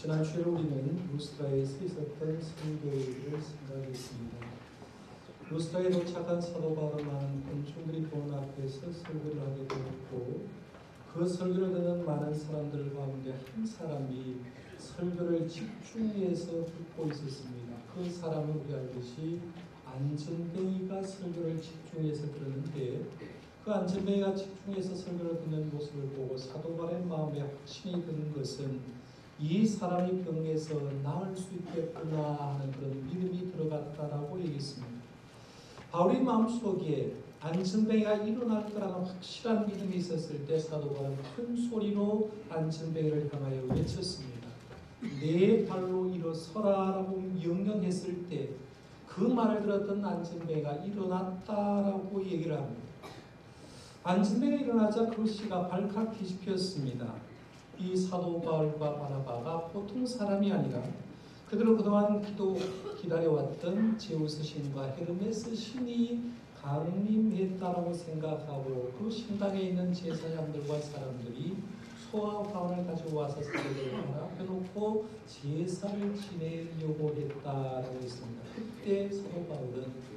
지난 주에 우리는 루스트라에서 있었던 선교회를 생각했습니다. 루스트라에 도착한 사도 바울은 많은 군중들이 보는 앞에서 설교를 하게 되었고, 그 설교를 듣는 많은 사람들 가운데 한 사람이 설교를 집중해서 듣고 있었습니다. 그 사람은 우리 알듯이 안전뱅이가 설교를 집중해서 들었는데, 그 안전뱅이가 집중해서 설교를 듣는 모습을 보고 사도 바울의 마음에 확신이 드는 것은 이 사람이 병에서 나을 수 있겠구나 하는 그런 믿음이 들어갔다라고 얘기했습니다. 바울의 마음속에 안전뱅이가 일어날 거라는 확실한 믿음이 있었을 때 사도 바울은 큰 소리로 안전뱅이를 향하여 외쳤습니다. 내 발로 일어서라라고 명령했을 때 그 말을 들었던 안전뱅이가 일어났다라고 얘기를 합니다. 안전뱅이가 일어나자 그 씨가 발칵 뒤집혔습니다. 이 사도 바울과 바나바가 보통 사람이 아니라 그들은 그동안 기다려왔던 제우스 신과 헤르메스 신이 강림했다라고 생각하고 그 신당에 있는 제사장들과 사람들이 소와 화환을 가지고 와서 사도들을 하나 펴놓고 제사를 지내려고 했다라고 했습니다. 그때 사도 바울은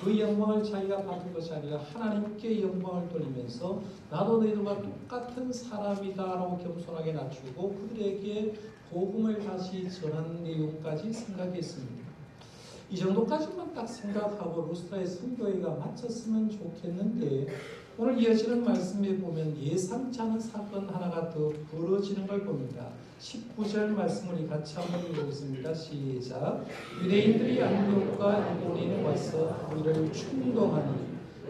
그 영광을 자기가 받은 것이 아니라 하나님께 영광을 돌리면서 나도 너희들과 똑같은 사람이다라고 겸손하게 낮추고 그들에게 복음을 다시 전하는 내용까지 생각했습니다. 이 정도까지만 딱 생각하고 루스트라의 선교회가 마쳤으면 좋겠는데, 오늘 이어지는 말씀에 보면 예상치 않은 사건 하나가 더 벌어지는 걸 봅니다. 19절 말씀을 같이 한번 읽어보겠습니다. 시작. 유대인들이 안디옥과 이고니에 와서 우리를 충동하니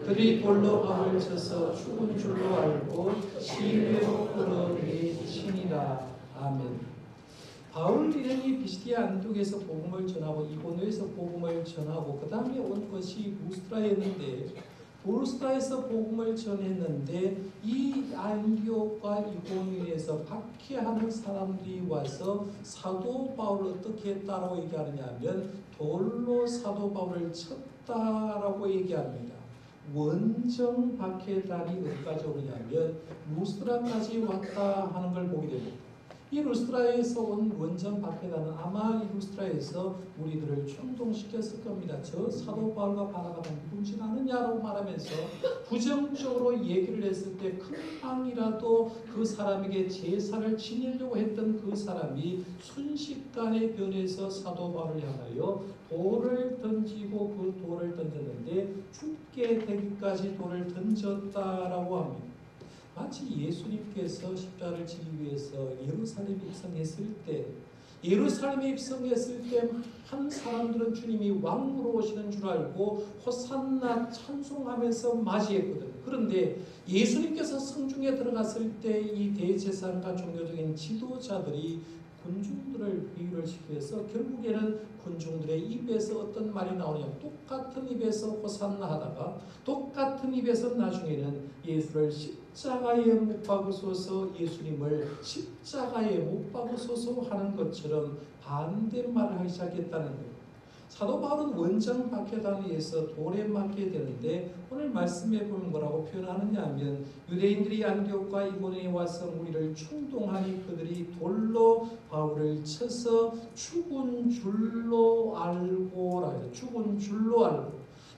그들이 돌로 박을 쳐서 죽은 줄로 알고 시위로 끌어내치니라. 아멘. 바울 일행이 비시디아 안디옥에서 복음을 전하고 이고니에서 복음을 전하고 그 다음에 온 것이 루스트라였는데, 루스트라에서 복음을 전했는데 이 안디옥과 이고니에서 박해하는 사람들이 와서 사도 바울을 어떻게 했다라고 얘기하느냐 하면 돌로 사도 바울을 쳤다라고 얘기합니다. 원정 박해단이 어디까지 오느냐면 루스트라까지 왔다 하는 걸 보게 됩니다. 이 루스트라에서 온 원정 박해단은 아마 이 루스트라에서 우리들을 충동시켰을 겁니다. 저 사도 바울과 바나바가 누군지 아느냐라고 말하면서 부정적으로 얘기를 했을 때 금방이라도 그 사람에게 제사를 지내려고 했던 그 사람이 순식간에 변해서 사도 바울을 향하여 돌을 던지고 그 돌을 던졌는데 죽게 되기까지 돌을 던졌다라고 합니다. 마치 예수님께서 십자가를 지기 위해서 예루살렘에 입성했을 때 한 사람들은 주님이 왕으로 오시는 줄 알고 호산나 찬송하면서 맞이했거든요. 그런데 예수님께서 성중에 들어갔을 때 이 대제사장과 종교적인 지도자들이 군중들을 비유를 시켜서 결국에는 군중들의 입에서 어떤 말이 나오냐, 똑같은 입에서 호산나 하다가 똑같은 입에서 나중에는 예수를 십자가에 못 박으소서, 예수님을 십자가에 못 박으소서 하는 것처럼 반대말을 하기 시작했다는 거예요. 사도 바울은 원정 박해단에 의해서 돌에 맞게 되는데, 오늘 말씀에 보면 뭐라고 표현하느냐 하면 유대인들이 안디옥과 이고니에 와서 우리를 충동하니 그들이 돌로 바울을 쳐서 죽은 줄로 알고,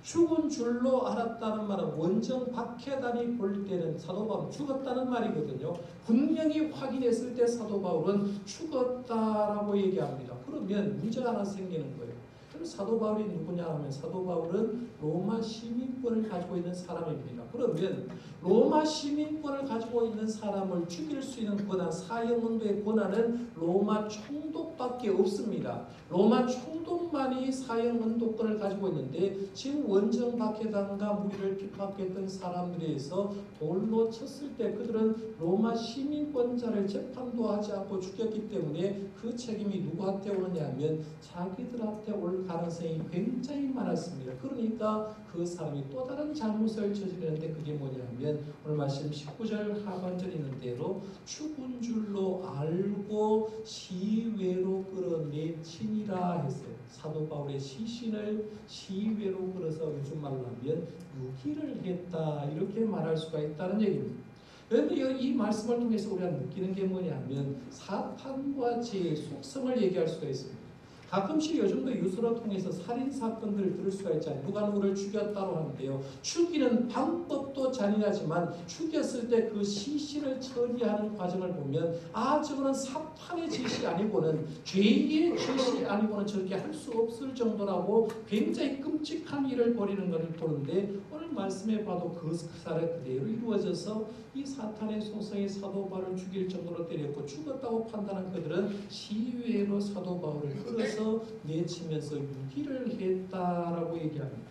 죽은 줄로 알았다는 말은 원정 박해단이 볼 때는 사도 바울은 죽었다는 말이거든요. 분명히 확인했을 때 사도 바울은 죽었다라고 얘기합니다. 그러면 문제가 하나 생기는 거예요. 그럼 사도 바울이 누구냐 하면 사도 바울은 로마 시민권을 가지고 있는 사람입니다. 그러면 로마 시민권을 가지고 있는 사람을 죽일 수 있는 권한, 사형운동의 권한은 로마 총독밖에 없습니다. 로마 총독만이 사형운동권을 가지고 있는데, 지금 원정 박해단과 무리를 핍박했던 사람들에 의해서 돌로 쳤을 때 그들은 로마 시민권자를 재판도 하지 않고 죽였기 때문에 그 책임이 누구한테 오느냐 하면 자기들한테 올 가능성이 굉장히 많았습니다. 그러니까 그 사람이 또 다른 잘못을 저지르는데 그게 뭐냐면 오늘 말씀 19절 하반절에 있는 대로 죽은 줄로 알고 시외로 끌어내치니라 했어요. 사도 바울의 시신을 시외로 끌어서 요즘 말로 하면 유기를 했다, 이렇게 말할 수가 있다는 얘기입니다. 여러분 이 말씀을 통해서 우리가 느끼는 게 뭐냐면 사탄과 죄의 속성을 얘기할 수가 있습니다. 가끔씩 요즘도 뉴스를 통해서 살인사건들을 들을 수가 있잖아요. 누가 누구를 죽였다고 하는데요. 죽이는 방법도 잔인하지만 죽였을 때 그 시신을 처리하는 과정을 보면 저거는 사탄의 짓이 아니고는 죄의 짓이 아니고는 저렇게 할 수 없을 정도라고 굉장히 끔찍한 일을 벌이는 것을 보는데 오늘 말씀에 봐도 그 사례 그대로 이루어져서 이 사탄의 속성이 사도 바울을 죽일 정도로 때렸고 죽었다고 판단한 그들은 시위회로 사도 바울을 끌어서 내치면서 유기를 했다라고 얘기합니다.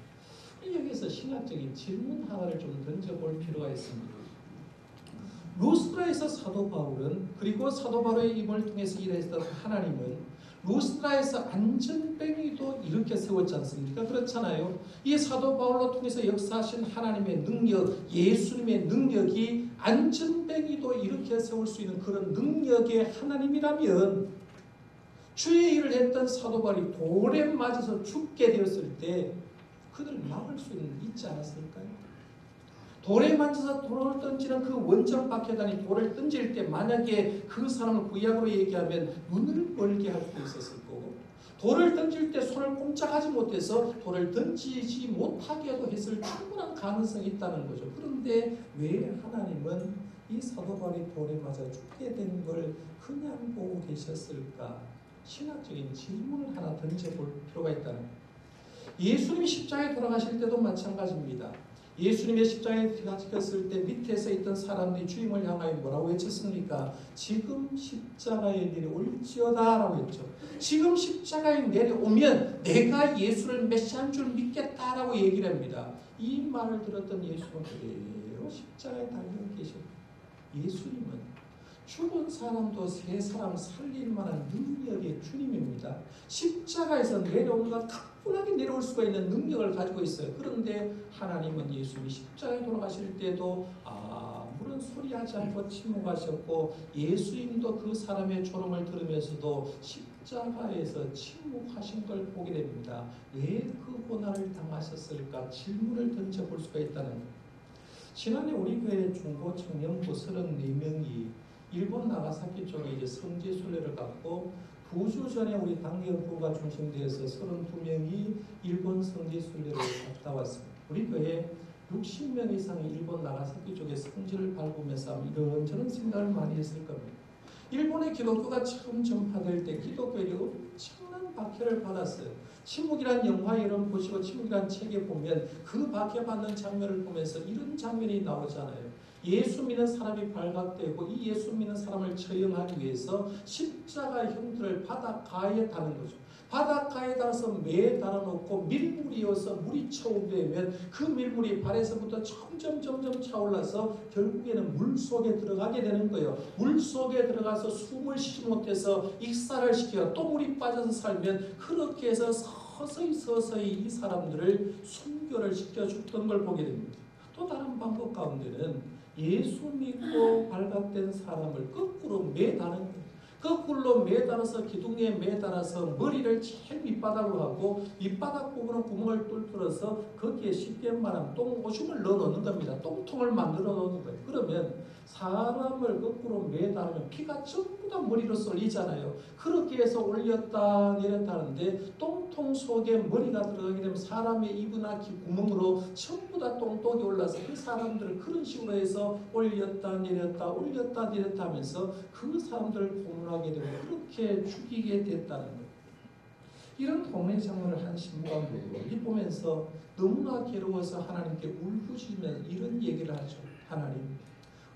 여기서 신학적인 질문 하나를 좀 던져볼 필요가 있습니다. 루스드라에서 사도 바울은 그리고 사도 바울의 입을 통해서 일했던 하나님은 루스드라에서 안전뱅이도 이렇게 세웠지 않습니까? 그렇잖아요. 이 사도 바울로 통해서 역사하신 하나님의 능력, 예수님의 능력이 안전뱅이도 이렇게 세울 수 있는 그런 능력의 하나님이라면 주의 일을 했던 사도 바울이 돌에 맞아서 죽게 되었을 때 그들을 막을 수 있지 않았을까요? 돌에 맞아서 돌을 던지는 그 원정 박해단이 돌을 던질 때 만약에 그 사람을 구약으로 얘기하면 눈을 멀게 할 수 있었을 거고 돌을 던질 때 손을 꼼짝하지 못해서 돌을 던지지 못하게도 했을 충분한 가능성이 있다는 거죠. 그런데 왜 하나님은 이 사도 바울이 돌에 맞아 죽게 된 걸 그냥 보고 계셨을까? 신학적인 질문을 하나 던져볼 필요가 있다는 거예요. 예수님이 십자가에 돌아가실 때도 마찬가지입니다. 예수님의 십자가에 찍혔을 때 밑에서 있던 사람들이 주님을 향하여 뭐라고 외쳤습니까? 지금 십자가에 내려올지어다 라고 했죠. 지금 십자가에 내려오면 내가 예수를 메시아인 줄 믿겠다라고 얘기를 합니다. 이 말을 들었던 예수는 그대로 십자가에 달려 계십니다. 예수님은 죽은 사람도 새 사람 살릴 만한 능력의 주님입니다. 십자가에서 내려온 것 가뿐하게 내려올 수가 있는 능력을 가지고 있어요. 그런데 하나님은 예수님이 십자가에 돌아가실 때도 아무런 소리하지 않고 침묵하셨고 예수님도 그 사람의 조롱을 들으면서도 십자가에서 침묵하신 걸 보게 됩니다. 왜 그 고난을 당하셨을까? 질문을 던져볼 수가 있다는 거예요. 지난해 우리 교회 중고 청년부 34명이 일본 나가사키 쪽에 이제 성지 순례를 갔고 2주 전에 우리 당연부가 중심되어서 32명이 일본 성지 순례를 갔다 왔습니다. 우리 교회 60명 이상이 일본 나가사키 쪽에 성지를 밟으면서 이런저런 생각을 많이 했을 겁니다. 일본의 기독교가 처음 전파될 때 기독교에 엄청난 박해를 받았어요. 침묵이란 영화 여러분 보시고 침묵이란 책에 보면 그 박해받는 장면을 보면서 이런 장면이 나오잖아요. 예수 믿는 사람이 발각되고 이 예수 믿는 사람을 처형하기 위해서 십자가 형들을 바닷가에 다는 거죠. 바닷가에 달아서 매에 달아놓고 밀물이 어서 물이 차오르면 그 밀물이 발에서부터 점점 차올라서 결국에는 물속에 들어가게 되는 거예요. 물속에 들어가서 숨을 쉬지 못해서 익사를 시켜 또 물이 빠져서 살면 그렇게 해서 서서히 이 사람들을 순교를 시켜 죽던 걸 보게 됩니다. 또 다른 방법 가운데는 예수 믿고 발각된 사람을 거꾸로 매다는 거예요. 거꾸로 매달아서 기둥에 매달아서 머리를 제일 밑바닥으로 하고 밑바닥 부분은 구멍을 뚫어서 거기에 쉽게 말하면 똥오줌을 넣어놓는 겁니다. 똥통을 만들어 놓는 거예요. 그러면 사람을 거꾸로 매달으면 피가 전부 다 머리로 쏠리잖아요. 그렇게 해서 올렸다 내렸다 하는데 똥통 속에 머리가 들어가게 되면 사람의 입이나 구멍으로 전부 다 똥독이 올라서 그 사람들을 그런 식으로 해서 올렸다 내렸다 하면서 그 사람들을 고문하게 되고 그렇게 죽이게 됐다는 거예요. 이런 동네 장면을 한 신부가 보면서 너무나 괴로워서 하나님께 울부짖으면서 이런 얘기를 하죠. 하나님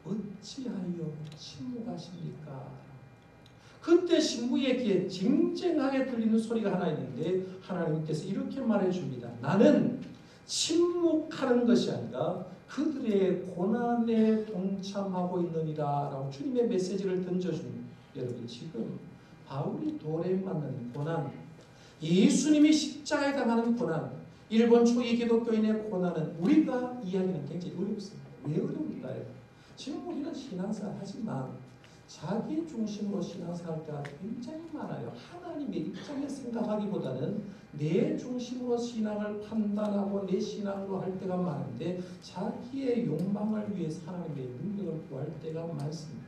어찌하여 침묵하십니까? 그때 신부의 귀에 쟁쟁하게 들리는 소리가 하나 있는데 하나님께서 이렇게 말해줍니다. 나는 침묵하는 것이 아니라 그들의 고난에 동참하고 있느니라 라고 주님의 메시지를 던져줍니다. 여러분 지금 바울이 돌에 맞는 고난, 예수님이 십자가에 당하는 고난, 일본 초기 기독교인의 고난은 우리가 이야기는 굉장히 어렵습니다. 왜 어려울까요? 지금 우리는 신앙생활 하지만 자기 중심으로 신앙생활 때가 굉장히 많아요. 하나님의 입장에 생각하기보다는 내 중심으로 신앙을 판단하고 내 신앙으로 할 때가 많은데 자기의 욕망을 위해서 하나님의 능력을 구할 때가 많습니다.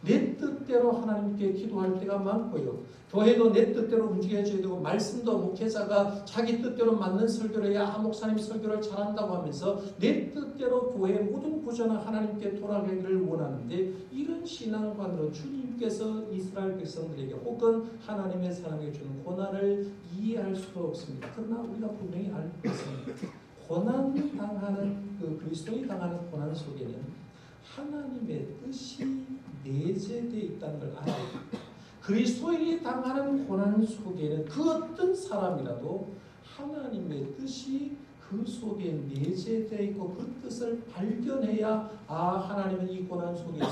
내 뜻대로 하나님께 기도할 때가 많고요. 교회도 내 뜻대로 움직여줘야 되고 말씀도 목회자가 자기 뜻대로 맞는 설교를 해야 목사님 설교를 잘한다고 하면서 내 뜻대로 교회의 모든 구조는 하나님께 돌아가기를 원하는데 이런 신앙관으로 주님께서 이스라엘 백성들에게 혹은 하나님의 사람에게 주는 고난을 이해할 수가 없습니다. 그러나 우리가 분명히 알고 있습니다. 고난당하는 그리스도인이 당하는 고난 속에는 하나님의 뜻이 내재되어 있다는 걸 알아야 됩니다. 그리스도인이 당하는 고난 속에는 그 어떤 사람이라도 하나님의 뜻이 그 속에 내재되어 있고 그 뜻을 발견해야 하나님은 이 고난 속에서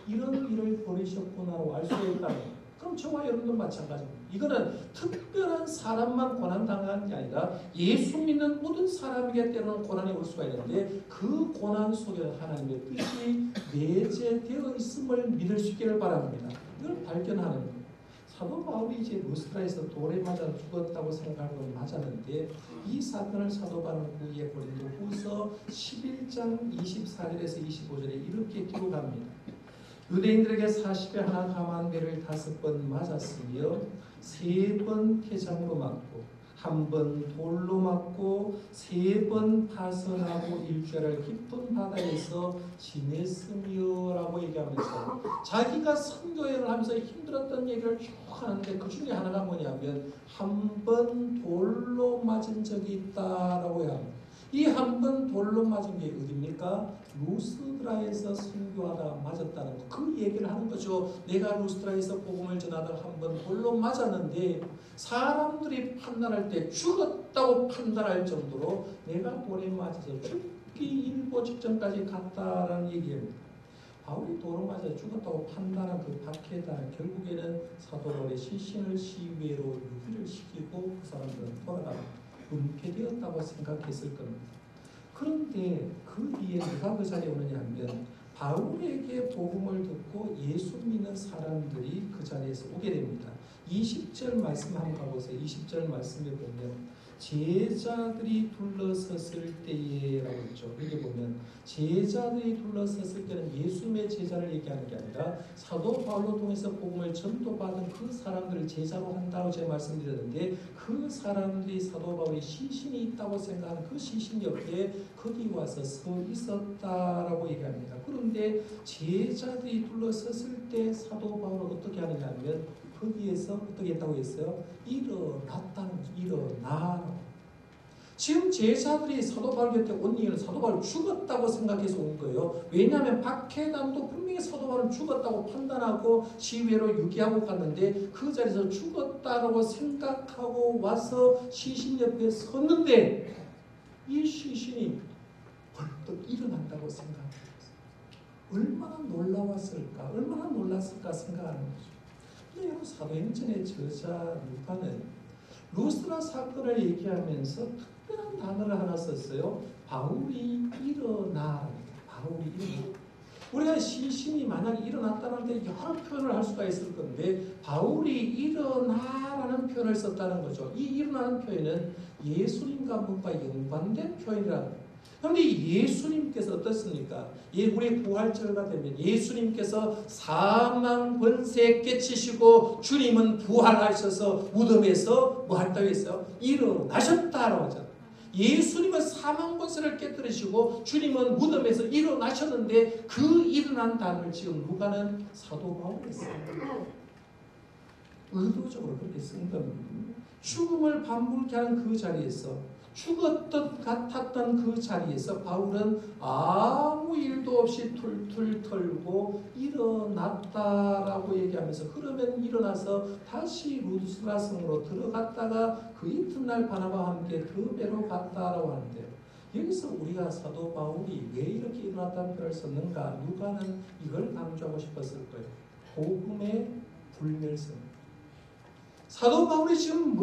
이런 일을 벌이셨구나라고 알 수가 있다는 거예요. 그럼 저와 여러분도 마찬가지입니다. 이거는 특별한 사람만 고난당하는 게 아니라 예수 믿는 모든 사람에게 때로는 고난이 올 수가 있는데 그 고난 속에 하나님의 뜻이 내재되어 있음을 믿을 수 있기를 바랍니다. 이걸 발견하는 거예요. 사도 바울이 이제 루스트라에서 돌에 맞아 죽었다고 생각하고 맞았는데 이 사건을 사도 바울은 후에 고린도후서 11장 24절에서 25절에 이렇게 기록합니다. 유대인들에게 40에 하나 감한 배를 5번 맞았으며 3번 태장으로 맞고 1번 돌로 맞고 3번 파선하고 일주일을 깊은 바다에서 지냈으며 라고 얘기하면서 자기가 선교여행을 하면서 힘들었던 얘기를 쭉 하는데 그 중에 하나가 뭐냐면 1번 돌로 맞은 적이 있다라고 합니다. 이 1번 돌로 맞은 게 어디입니까? 루스드라에서 선교하다 맞았다는 거. 그 얘기를 하는 거죠. 내가 루스드라에서 복음을 전하다 1번 돌로 맞았는데 사람들이 판단할 때 죽었다고 판단할 정도로 내가 돌에 맞아서 죽기 일보 직전까지 갔다라는 얘기입니다. 바울이 돌로 맞아 죽었다고 판단한 그 박해다 결국에는 사도 바울의 시신을 시외로 유기를 시키고 그 사람들은 돌아갑니다. 은폐되었다고 생각했을 겁니다. 그런데 그 뒤에 누가 그 자리에 오느냐 하면 바울에게 복음을 듣고 예수 믿는 사람들이 그 자리에서 오게 됩니다. 20절 말씀 한번 가보세요. 20절 말씀에 보면 제자들이 둘러섰을 때에 라고 있죠. 여기 보면 제자들이 둘러섰을 때는 예수님의 제자를 얘기하는 게 아니라 사도 바울로 통해서 복음을 전도받은 그 사람들을 제자로 한다고 제가 말씀드렸는데 그 사람들이 사도 바울이 시신이 있다고 생각하는 그 시신 옆에 거기 와서 서 있었다라고 얘기합니다. 그런데 제자들이 둘러섰을 때 사도 바울은 어떻게 하느냐 하면 거기에서 어떻게 했다고 했어요? 일어났다는 거죠. 일어나라고. 지금 제자들이 사도 바울 곁에 온 이유는 사도 바울 죽었다고 생각해서 온 거예요. 왜냐하면 박해단도 분명히 사도 바울은 죽었다고 판단하고 시외로 유기하고 갔는데 그 자리에서 죽었다고 생각하고 와서 시신 옆에 섰는데 이 시신이 벌떡 일어난다고 생각했어요. 얼마나 놀라웠을까? 얼마나 놀랐을까 생각하는 거죠. 여러분 사도행전의 저자 루카는 루스드라 사건을 얘기하면서 특별한 단어를 하나 썼어요. 바울이 일어나. 바울이 일어나. 우리가 시신이 만약에 일어났다는데 여러 표현을 할 수가 있을 건데 바울이 일어나라는 표현을 썼다는 거죠. 이 일어나는 표현은 예수님과 뭔가 연관된 표현이라는 거예요. 그런데 예수님께서 어떻습니까? 우리 부활절가 되면 예수님께서 사망 권세 깨치시고 주님은 부활하셔서 무덤에서 뭐 했다고 했어요? 일어나셨다라고 하잖아요. 예수님은 사망 권세를 깨뜨리시고 주님은 무덤에서 일어나셨는데 그 일어난 단어를 지금 누가는 사도 바울이 써요. 의도적으로 그렇게 쓴 겁니다. 죽음을 반복케 하는 그 자리에서 죽었던 같았던 그 자리에서 바울은 아무 일도 없이 툴툴 털고 일어났다라고 얘기하면서 그러면 일어나서 다시 루스드라 성으로 들어갔다가 그 이튿날 바나바와 함께 드베로 갔다라고 하는데요. 여기서 우리가 사도 바울이 왜 이렇게 일어났다는 표현을 썼는가? 누가는 이걸 강조하고 싶었을 거예요. 복음의 불멸성. 사도 바울이 지금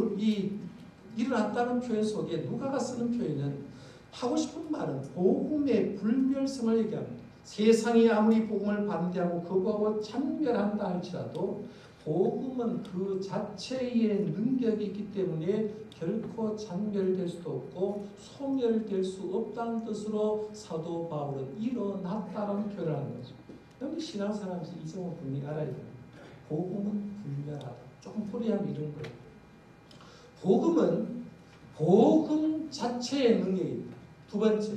일어났다는 표현 속에 누가가 쓰는 표현은 하고 싶은 말은 복음의 불멸성을 얘기합니다. 세상이 아무리 복음을 반대하고 거부하고 찬멸한다 할지라도 복음은 그 자체의 능력이 있기 때문에 결코 찬멸될 수도 없고 소멸될 수 없다는 뜻으로 사도 바울은 일어났다는 표현을 하는 거죠. 여러분 신앙사람에서 이 점을 분명히 알아야 돼요. 복음은 불멸하다. 조금 풀이하면 이런 거예요. 복음은 복음 자체의 능력입니다. 두 번째,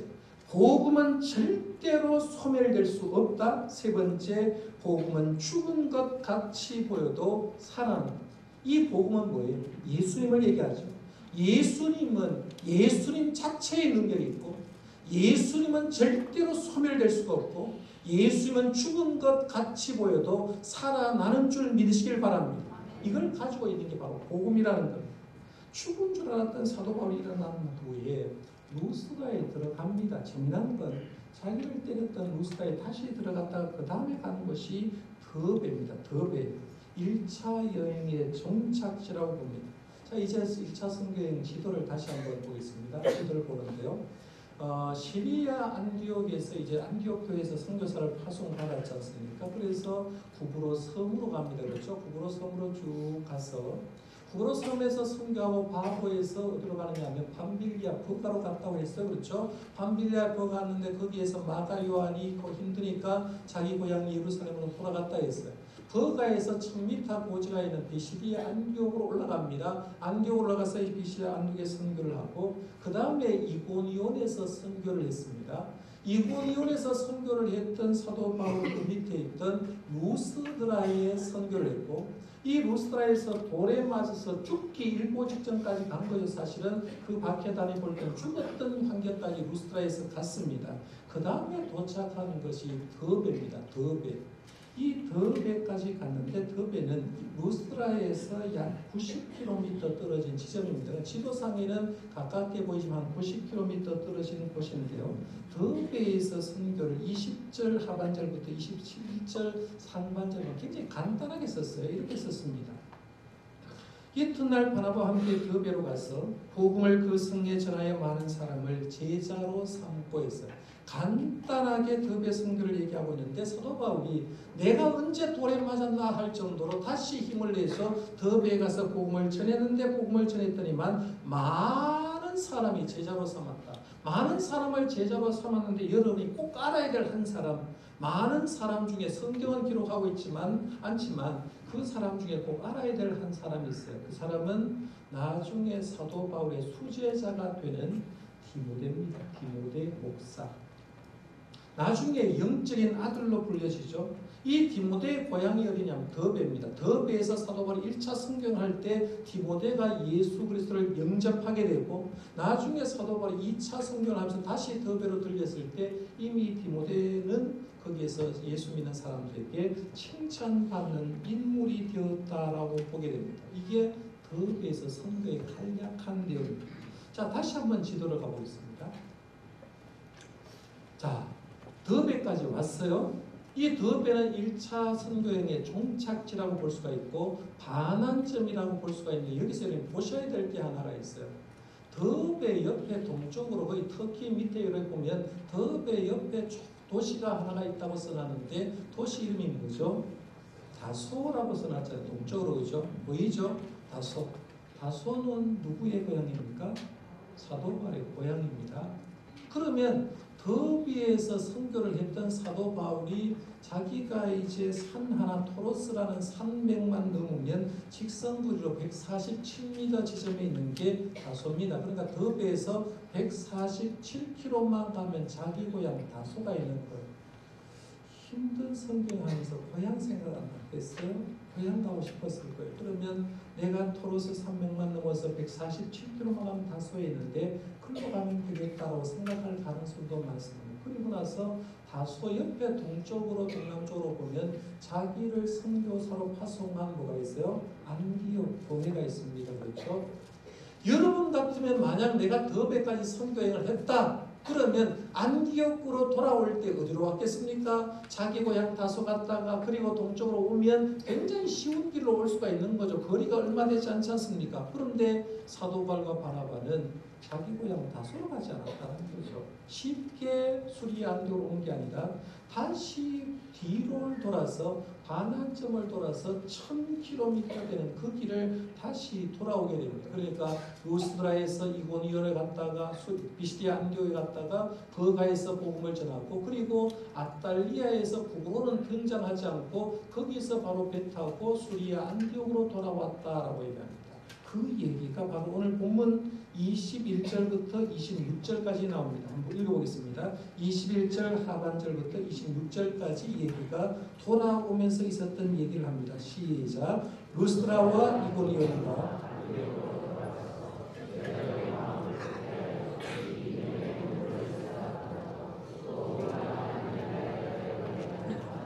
복음은 절대로 소멸될 수 없다. 세 번째, 복음은 죽은 것 같이 보여도 살아난다. 이 복음은 뭐예요? 예수님을 얘기하죠. 예수님은 예수님 자체의 능력이 있고 예수님은 절대로 소멸될 수가 없고 예수님은 죽은 것 같이 보여도 살아나는 줄 믿으시길 바랍니다. 이걸 가지고 있는 게 바로 복음이라는 겁니다. 죽은 줄 알았던 사도 바울이 일어난 후에 루스드라에 들어갑니다. 재미난 건 자기를 때렸던 루스드라에 다시 들어갔다가 그 다음에 가는 것이 더베입니다. 더베. 1차 여행의 종착지라고 봅니다. 자, 이제 1차 선교여행 지도를 다시 한번 보겠습니다. 지도를 보는데요. 시리아 안디옥에서 이제 안디옥 교회에서 선교사를 파송받았지 않습니까? 그래서 구브로 섬으로 갑니다. 그렇죠? 구브로 섬으로 쭉 가서 구브로 섬에서 선교하고 바보에서 어디로 가느냐 하면 밤빌리아 버가로 갔다고 했어요. 그렇죠? 밤빌리아 버가 갔는데 거기에서 마가 요한이 힘드니까 자기 고향 예루살렘으로 돌아갔다 했어요. 버가에서 1000m 고지가 있는 비시리아 안디옥으로 올라갑니다. 안디옥으로 올라가서 비시리아 안디옥에 선교를 하고 그 다음에 이고니온에서 선교를 했습니다. 이고니온에서 선교를 했던 사도 바울 그 밑에 있던 루스드라에 선교를 했고 이 루스드라에서 돌에 맞아서 죽기 일보 직전까지 간 거죠. 사실은 그 밖에 다니볼 때 죽었던 환경까지 루스드라에서 갔습니다. 그 다음에 도착하는 것이 더베입니다. 더베. 이 더베까지 갔는데 더베는 루스드라에서 약 90km 떨어진 지점입니다. 지도상에는 가깝게 보이지만 90km 떨어진 곳인데요. 더베에서 선교를 20절 하반절부터 27절 상반절은 굉장히 간단하게 썼어요. 이렇게 썼습니다. 이튿날 바나바와 함께 더베로 가서 복음을 그 성에 전하여 많은 사람을 제자로 삼고 했어요. 간단하게 더베 선교를 얘기하고 있는데 사도 바울이 내가 언제 돌에 맞았나 할 정도로 다시 힘을 내서 더베에 가서 복음을 전했는데 복음을 전했더니만 많은 사람이 제자로 삼았다. 많은 사람을 제자로 삼았는데 여러분이 꼭 알아야 될 한 사람, 많은 사람 중에 성경은 기록하고 않지만 그 사람 중에 꼭 알아야 될 한 사람이 있어요. 그 사람은 나중에 사도 바울의 수제자가 되는 디모데입니다. 디모데 목사. 나중에 영적인 아들로 불려지죠. 이 디모데의 고향이 어디냐면 더베입니다. 더베에서 사도 바울이 1차 선교할 때 디모데가 예수 그리스도를 영접하게 되고 나중에 사도 바울이 2차 선교를 하면서 다시 더베로 들렸을 때 이미 디모데는 거기에서 예수 믿는 사람들에게 칭찬받는 인물이 되었다라고 보게 됩니다. 이게 더베에서 선교의 간략한 내용입니다. 자, 다시 한번 지도를 가보겠습니다. 자, 더베까지 왔어요. 이 더베는 1차 선교여행의 종착지라고 볼 수가 있고 반환점이라고 볼 수가 있는데 여기서 보셔야 될 게 하나가 있어요. 더베 옆에 동쪽으로 거의 터키 밑에 이렇게 보면 더베 옆에 도시가 하나가 있다고 써놨는데 도시 이름이 뭐죠? 다소라고 써놨잖아요. 동쪽으로 그죠? 보이죠? 다소. 다소는 누구의 고향입니까? 사도 바울의 고향입니다. 그러면 더비에서 선교를 했던 사도 바울이 자기가 이제 산 하나 토로스라는 산맥만 넘으면 직선거리로 147m 지점에 있는 게 다소입니다. 그러니까 더비에서 147km만 가면 자기 고향 다소가 있는 거예요. 힘든 선교하면서 고향 생각 안 했어요? 고향 가고 싶었을 거예요. 그러면 내가 토로스 산맥만 넘어서 147km만 가면 다소에 있는데 글로 가면 되겠다고 생각할 가능성도 많습니다. 그리고 나서 다소 옆에 동쪽으로 동남쪽으로 보면 자기를 선교사로 파송한 뭐가 있어요? 안디옥 교회가 있습니다. 그렇죠? 여러분 같으면 만약 내가 더베까지 선교행을 했다. 그러면 안디옥으로 돌아올 때 어디로 왔겠습니까? 자기 고향 다소 갔다가 그리고 동쪽으로 오면 굉장히 쉬운 길로 올 수가 있는 거죠. 거리가 얼마 되지 않지 않습니까? 그런데 사도 바울과 바나바는 자기 고향 다소로 가지 않았다는 거죠. 쉽게 함께 수리아 안디옥으로 온 게 아니라 다시 뒤로 돌아서 반환점을 돌아서 1000km 되는 그 길을 다시 돌아오게 됩니다. 그러니까 루스드라에서 이고니온에 갔다가 비시디아 안디옥에 갔다가 버가에서 복음을 전하고, 그리고 아탈리아에서 북으로는 등장하지 않고 거기서 바로 배 타고 수리아 안디옥으로 돌아왔다라고 얘기합니다. 그 얘기가 바로 오늘 본문 21절부터 26절까지 나옵니다. 한번 읽어보겠습니다. 21절 하반절부터 26절까지 얘기가 돌아오면서 있었던 얘기를 합니다. 시작. 루스드라와 이고니온과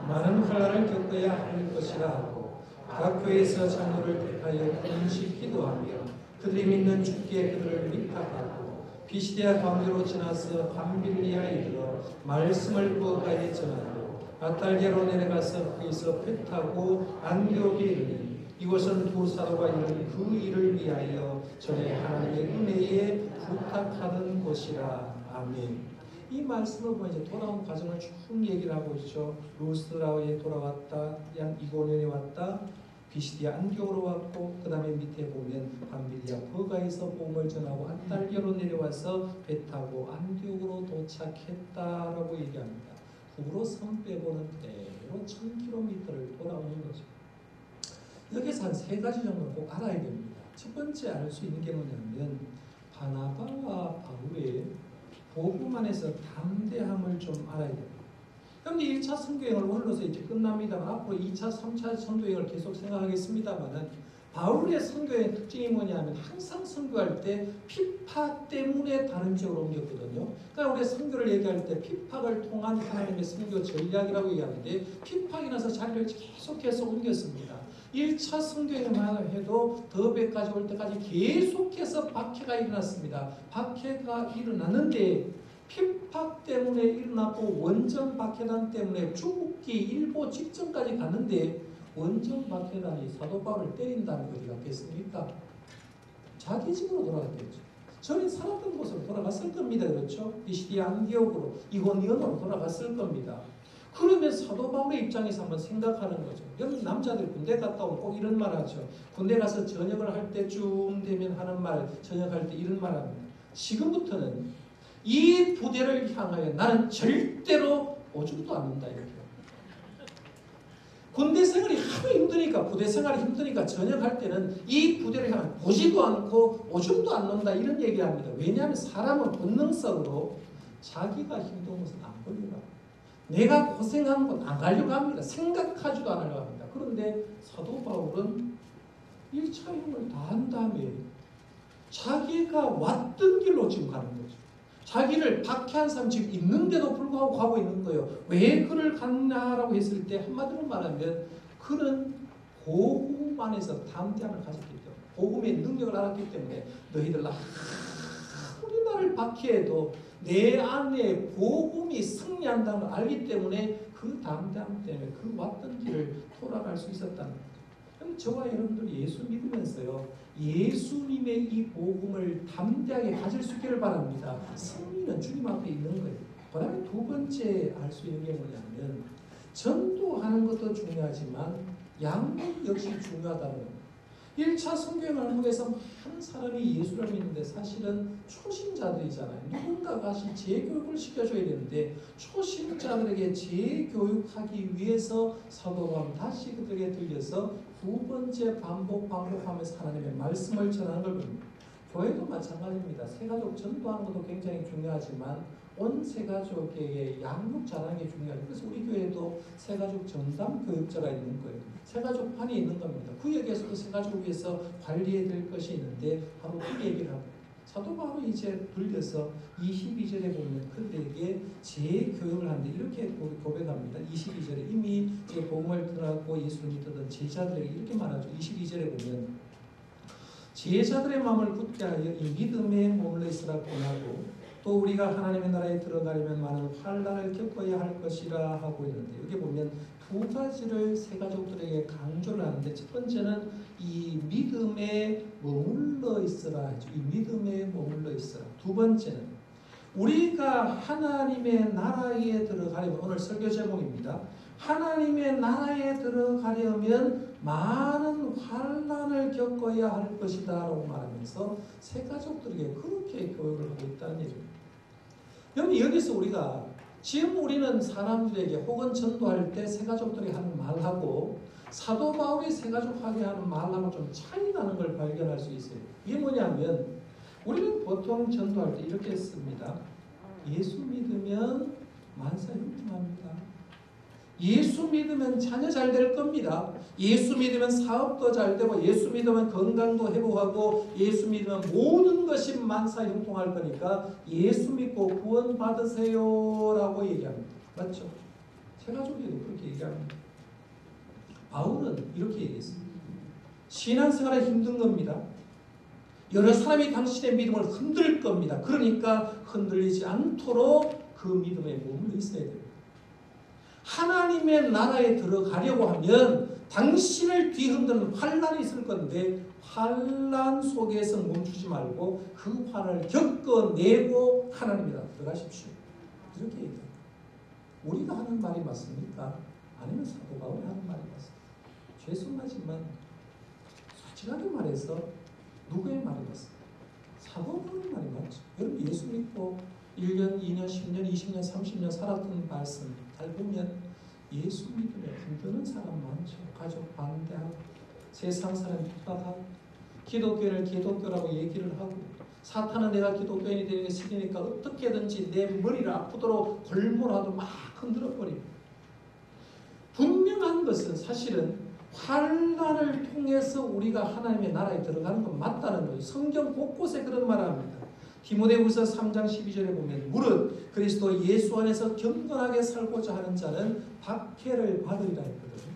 많은 환난을 겪어야 할 것이라 하고 각 교회에서 장로를 택하여 금식 기도하며 그들이 믿는 주께 그들을 위탁하고 비시디아 광교로 지나서 밤빌리아에 이르러 말씀을 버가에 전하고 아탈리아로 내려가서 거기서 배 타고 안디옥에 이르니 이곳은 두 사도가 이룬 그 일을 위하여 전에 하나님의 은혜에 부탁하는 곳이라. 아멘. 이 말씀을 보면 이제 돌아온 과정을 쭉 얘기를 하고 있죠. 루스드라에 돌아왔다, 이고니온에 왔다, 비시디아 안디옥으로 왔고, 그 다음에 밑에 보면 밤빌리아 버가에서 복음을 전하고 아탈리아로 내려와서 배 타고 안디옥으로 도착했다라고 얘기합니다. 북으로 성 빼고는 그대로 1000km를 돌아오는 거죠. 여기서 한 3가지 정도 꼭 알아야 됩니다. 첫 번째 알 수 있는 게 뭐냐면 바나바와 바울의 복음 안에서 담대함을 좀 알아야 됩니다. 그런데 1차 선교행을 오늘로서 이제 끝납니다만 앞으로 2차, 3차 선교행을 계속 생각하겠습니다만은 바울의 선교의 특징이 뭐냐면 항상 선교할 때 핍박 때문에 다른 지역으로 옮겼거든요. 그러니까 우리 선교를 얘기할 때 핍박을 통한 하나님의 선교 전략이라고 얘기하는데 핍박이 나서 자리를 계속해서 옮겼습니다. 1차 선교행만 해도 더베까지 올 때까지 계속해서 박해가 일어났습니다. 박해가 일어났는데 핍박 때문에 일어났고 원정 박해단 때문에 죽기 일보 직전까지 갔는데 원정 박해단이 사도 바울을 때린다는 게 어디 갔겠습니까? 자기 집으로 돌아갔겠죠. 전에 살았던 곳으로 돌아갔을 겁니다. 그렇죠? 비시디아 안디옥으로 이고니온으로 돌아갔을 겁니다. 그러면 사도 바울의 입장에서 한번 생각하는 거죠. 여러분 남자들 군대 갔다 오면 꼭 이런 말 하죠. 군대 가서 저녁을 할 때쯤 되면 하는 말, 저녁할 때 이런 말 합니다. 지금부터는 이 부대를 향하여 나는 절대로 오줌도 안 눈다 이렇게. 군대 생활이 하도 힘드니까, 부대 생활이 힘드니까 저녁할 때는 이 부대를 향해 보지도 않고 오줌도 안 논다 이런 얘기합니다. 왜냐하면 사람은 본능적으로 자기가 힘든 것은 안 보려고 합니다. 내가 고생한 건 안 가려고 합니다. 생각하지도 않으려고 합니다. 그런데 사도 바울은 1차 힘을 다 한 다음에 자기가 왔던 길로 지금 가는 거죠. 자기를 박해한 사람 지금 있는데도 불구하고 가고 있는 거예요. 왜 그를 갔냐라고 했을 때 한마디로 말하면 그는 복음 안에서 담대함을 가졌기 때문에, 복음의 능력을 알았기 때문에 너희들 아무리 나를 박해해도 내 안에 복음이 승리한다는 걸 알기 때문에 그 담대함 때문에 그 왔던 길을 돌아갈 수 있었다는 거죠. 저와 여러분들 예수 믿으면서요, 예수님의 이 복음을 담대하게 가질 수 있기를 바랍니다. 승리는 주님 앞에 있는 거예요. 그 다음에 두 번째 알 수 있는 게 뭐냐면 전도하는 것도 중요하지만 양육 역시 중요하다는 겁니다. 1차 선교행을 하면서 많은 사람이 예수를 믿는데 사실은 초신자들이잖아요. 누군가가 재교육을 시켜줘야 되는데 초신자들에게 재교육하기 위해서 사도 바울은 다시 그들에게 들려서 두 번째 반복하면서 하나님의 말씀을 전하는 걸 봅니다. 교회도 마찬가지입니다. 새가족 전도하는 것도 굉장히 중요하지만 온 새가족에게 양육 잘하는 게 중요하죠. 그래서 우리 교회도 새가족 전담 교육자가 있는 거예요. 새가족판이 있는 겁니다. 구역에서도 새가족을 위해서 관리해야 될 것이 있는데 바로 그 얘기를 합니다. 사도 바울이 이제 돌려서 22절에 보면 그들에게 재교육을 하는데 이렇게 고백합니다. 22절에 이미 제 복음을 들어가고 예수를 믿던 제자들에게 이렇게 말하죠. 22절에 보면 제자들의 마음을 굳게 하여 이 믿음에 머물러 있으라 권하고 또 우리가 하나님의 나라에 들어가려면 많은 환난을 겪어야 할 것이라 하고 있는데 여기 보면 두 가지를 새가족들에게 강조를 하는데 첫 번째는 이 믿음에 머물러 있으라 하죠. 이 믿음에 머물러 있으라. 두 번째는 우리가 하나님의 나라에 들어가려면, 오늘 설교 제목입니다. 하나님의 나라에 들어가려면 많은 환난을 겪어야 할 것이다 라고 말하면서 새가족들에게 그렇게 교육을 하고 있다는 얘기입니다. 여기서 우리가 지금 우리는 사람들에게 혹은 전도할 때 새가족들이 하는 말하고 사도 바울이 새가족하게 하는 말하고 좀 차이 나는 걸 발견할 수 있어요. 이게 뭐냐면 우리는 보통 전도할 때 이렇게 했습니다. 예수 믿으면 만사형통합니다. 예수 믿으면 자녀 잘 될 겁니다. 예수 믿으면 사업도 잘 되고, 예수 믿으면 건강도 회복하고, 예수 믿으면 모든 것이 만사형통할 거니까 예수 믿고 구원 받으세요 라고 얘기합니다. 맞죠? 새가족에도 그렇게 얘기합니다. 바울은 이렇게 얘기했습니다. 신앙생활에 힘든 겁니다. 여러 사람이 당신의 믿음을 흔들 겁니다. 그러니까 흔들리지 않도록 그 믿음에 머물러 있어야 됩니다. 하나님의 나라에 들어가려고 하면 당신을 뒤흔드는 환난이 있을 건데 환난 속에서 멈추지 말고 그 환난을 겪어내고 하나님이라 들어가십시오. 이렇게 얘기합니다. 우리가 하는 말이 맞습니까? 아니면 사도 바울이 하는 말이 맞습니까? 죄송하지만 솔직하게 말해서 누구의 말이 맞습니까? 사도 바울의 말이 맞죠. 여러분 예수 믿고 1년, 2년, 10년, 20년, 30년 살았던 말씀 잘 보면 예수 믿음에 흔드는 사람 많죠. 가족 반대하고 세상 사람 핍박하고 기독교를 기독교라고 얘기를 하고 사탄은 내가 기독교인이 되는 게 싫으니까 어떻게든지 내 머리를 아프도록 걸물하도 막 흔들어버립니다. 분명한 것은 사실은 환난을 통해서 우리가 하나님의 나라에 들어가는 건 맞다는 거예요. 성경 곳곳에 그런 말을 합니다. 디모데후서 3장 12절에 보면 무릇 그리스도 예수 안에서 경건하게 살고자 하는 자는 박해를 받으리라 했거든요.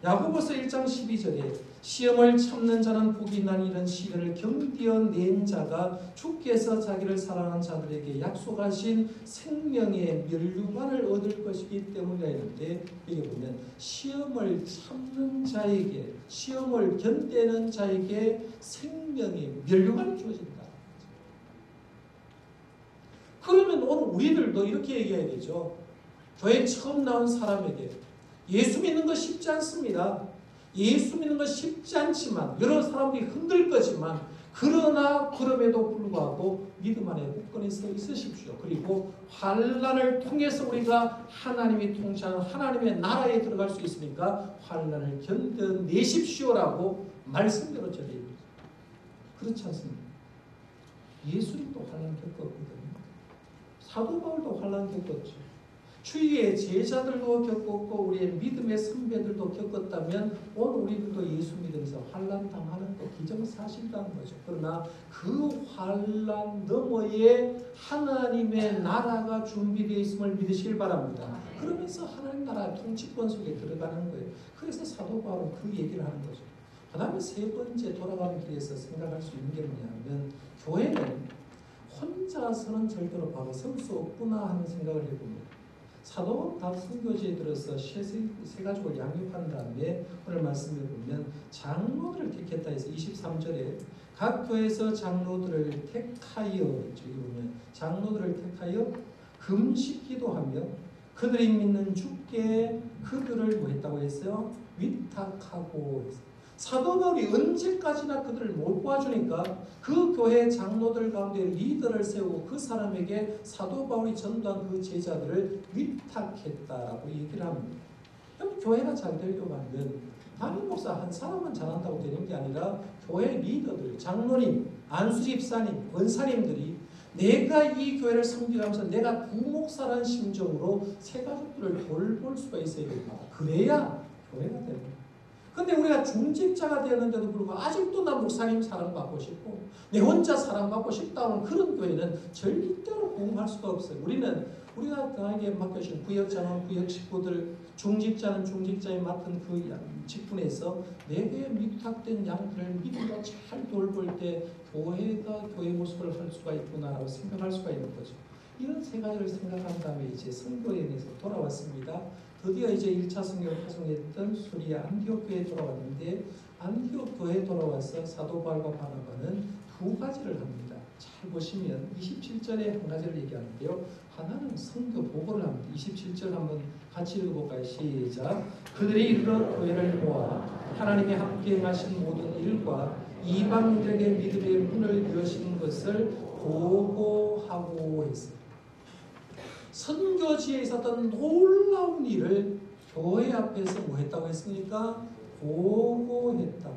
야고보서 1장 12절에 시험을 참는 자는 복이 난 이런 시련을 견디어낸 자가 주께서 자기를 사랑하는 자들에게 약속하신 생명의 면류관을 얻을 것이기 때문이라 했는데 여기 보면 시험을 참는 자에게 시험을 견디는 자에게 생명의 면류관이 주어진다. 그러면 오늘 우리들도 이렇게 얘기해야 되죠. 교회 처음 나온 사람에게 예수 믿는 거 쉽지 않습니다. 예수 믿는 거 쉽지 않지만 여러 사람들이 흔들 거지만 그러나 그럼에도 불구하고 믿음 안에 굳건히 서 있으십시오. 그리고 환난을 통해서 우리가 하나님이 통치하는 하나님의 나라에 들어갈 수 있으니까 환난을 견뎌내십시오라고 말씀대로 전해드립니다. 그렇지 않습니까? 예수님도 환난 겪었거든요. 사도 바울도 환난 겪었죠. 주위의 제자들도 겪었고 우리의 믿음의 선배들도 겪었다면 오늘 우리들도 예수 믿으면서 환난 당하는 거 기정사실이라는 거죠. 그러나 그 환난 너머에 하나님의 나라가 준비되어 있음을 믿으시길 바랍니다. 그러면서 하나님 나라 통치권 속에 들어가는 거예요. 그래서 사도 바울은 그 얘기를 하는 거죠. 그 다음에 세 번째 돌아가는 길에서 생각할 수 있는 게 뭐냐면 교회는 혼자서는 절대로 바로 설 수 없구나 하는 생각을 해봅니다. 사도 각 선교지에 들어서 세 가족을 양육한 다음에 오늘 말씀에 보면 장로들을 택했다 해서 23절에 각 교회에서 장로들을 택하여 여기 보면 장로들을 택하여 금식 기도하며 그들이 믿는 주께 그들을 뭐 했다고 했어요? 위탁하고 했어요. 사도 바울이 언제까지나 그들을 못 도와주니까 그 교회 장로들 가운데 리더를 세우고 그 사람에게 사도 바울이 전도한 그 제자들을 위탁했다라고 얘기를 합니다. 그럼 교회가 잘 되려고 하면 담임 목사 한 사람만 잘한다고 되는 게 아니라 교회 리더들, 장로님, 안수집사님, 권사님들이 내가 이 교회를 섬기면서 내가 부목사라는 심정으로 새 가족들을 돌볼 수가 있어야 됩니다. 그래야 교회가 됩니다. 근데 우리가 중직자가 되었는데도 불구하고 아직도 나 목사님 사랑받고 싶고 내 혼자 사랑받고 싶다는 그런 교회는 절대로 공부할 수가 없어요. 우리가 나에게 맡겨주신 구역장은 구역 식구들, 중직자는 중직자에 맡은 그 직분에서 내게 위탁된 양들을 믿음으로 잘 돌볼 때 교회가 교회 모습을 할 수가 있구나라고 생각할 수가 있는 거죠. 이런 세 가지를 생각한 다음에 이제 선교여행에서 돌아왔습니다. 드디어 이제 1차 선교를 파송했던 수리아 안디옥 교회에 돌아왔는데 안디옥 교회에 돌아와서 사도 바울과 바나바는 두 가지를 합니다. 잘 보시면 27절에 한 가지를 얘기하는데요. 하나는 성교 보고를 합니다. 27절 한번 같이 읽어볼까요? 시작. 그들이 이르러 교회를 모아 하나님의 함께 행하신 모든 일과 이방인들에게 믿음의 문을 여신 것을 보고하고 했습니다. 선교지에 있었던 놀라운 일을 교회 앞에서 뭐 했다고 했습니까? 보고했다.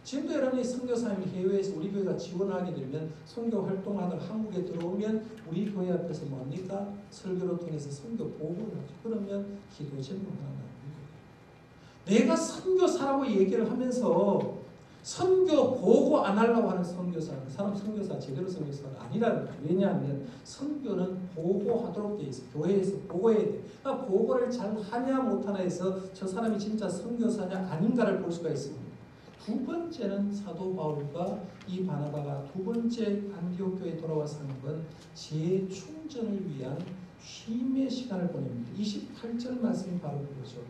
지금도 여러분이 선교사님이 해외에서 우리 교회가 지원하게 되면 선교 활동하다가 한국에 들어오면 우리 교회 앞에서 뭡니까? 설교를 통해서 선교 보고를 하죠. 그러면 기도 제목 하나 나옵니다. 내가 선교사라고 얘기를 하면서 선교 보고 안 하려고 하는 선교사는 사람 선교사 제대로 선교사가 아니라는 거예요. 왜냐하면 선교는 보고하도록 돼 있어요. 교회에서 보고해야 돼. 그러니까 보고를 잘 하냐 못하냐 해서 저 사람이 진짜 선교사냐 아닌가를 볼 수가 있습니다. 두 번째는 사도 바울과 이 바나바가 두 번째 안디옥 교회에 돌아와서 하는 건 재충전을 위한 쉼의 시간을 보냅니다. 28절 말씀이 바로 그거죠.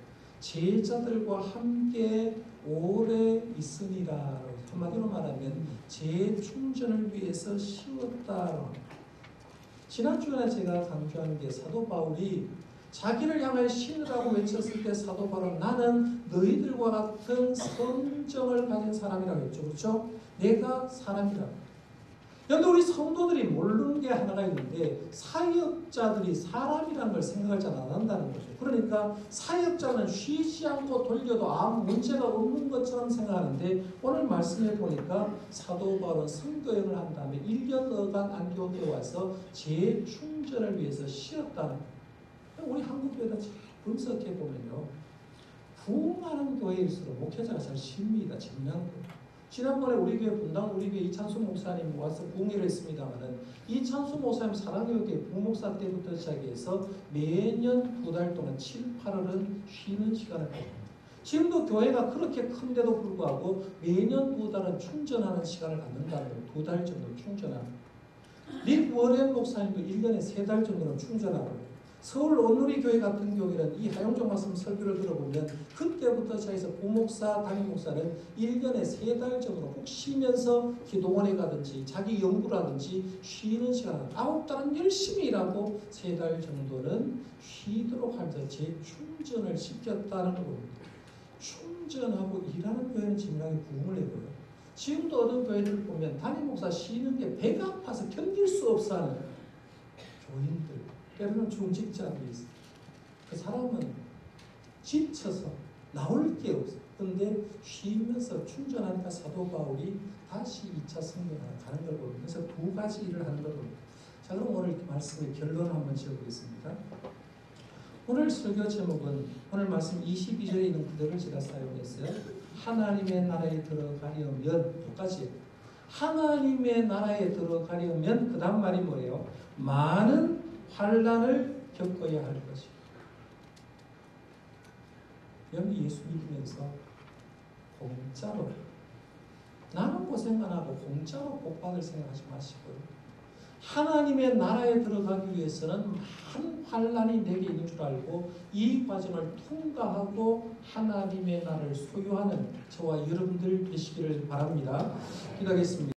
제자들과 함께 오래 있으니라. 한마디로 말하면 재충전을 위해서 쉬었다. 지난주에 제가 강조한 게 사도 바울이 자기를 향해 신이라고 외쳤을 때 사도 바울은 나는 너희들과 같은 성정을 가진 사람이라고 했죠. 그렇죠? 내가 사람이라고. 그런데 우리 성도들이 모르는 게 하나가 있는데 사역자들이 사람이라는 걸 생각을 잘 안 한다는 거죠. 그러니까 사역자는 쉬지 않고 돌려도 아무 문제가 없는 것처럼 생각하는데 오늘 말씀해 보니까 사도 바울은 선교행을 한 다음에 1년여간 안디옥에 와서 재충전을 위해서 쉬었다는 거예요. 우리 한국 교회도 잘 분석해 보면요. 부흥하는 교회일수록 목회자가 잘 쉽니다. 재미난 거예요. 지난번에 우리 교회 분당 우리 교회 이찬수 목사님 와서 부흥회를 했습니다만은 이찬수 목사님 사랑교회 부목사 때부터 시작해서 매년 2달 동안 7, 8월은 쉬는 시간을 가집니다. 지금도 교회가 그렇게 큰데도 불구하고 매년 2달은 충전하는 시간을 갖는다는 거예요. 2달 정도 충전하는. 릭 워렌 목사님도 1년에 3달 정도는 충전하고 서울 온누리 교회 같은 경우에는 이 하용종 말씀 설교를 들어보면 그때부터 시작해서 부목사, 담임목사는 1년에 3달 정도 꼭 쉬면서 기도원에 가든지 자기 연구라든지 쉬는 시간 9달은 열심히 일하고 3달 정도는 쉬도록 하면서 재충전을 시켰다는 겁니다. 충전하고 일하는 교회는 진정하게 부흥을 해보여요. 지금도 어떤 교회들 보면 담임목사 쉬는 게 배가 아파서 견딜 수 없어 하는 교인들 때로는 중직자들이 있어요. 그 사람은 지쳐서 나올 게 없어요. 그런데 쉬면서 충전하니까 사도 바울이 다시 2차 성경을 가는 걸 보면 그래서 두 가지 일을 하는 걸 봅니다. 자, 그럼 오늘 말씀의 결론을 한번 지어보겠습니다. 오늘 설교 제목은 오늘 말씀 22절에 있는 그대로 제가 사용했어요. 하나님의 나라에 들어가려면 똑같이 하나님의 나라에 들어가려면 그 다음 말이 뭐예요? 많은 환난을 겪어야 할 것이요. 여러분 예수 믿으면서 공짜로 나는 고생 안 하고 공짜로 복 받을 생각하지 마시고요. 하나님의 나라에 들어가기 위해서는 많은 환난이 내게 있는 줄 알고 이 과정을 통과하고 하나님의 나라를 소유하는 저와 여러분들 되시기를 바랍니다. 기도하겠습니다.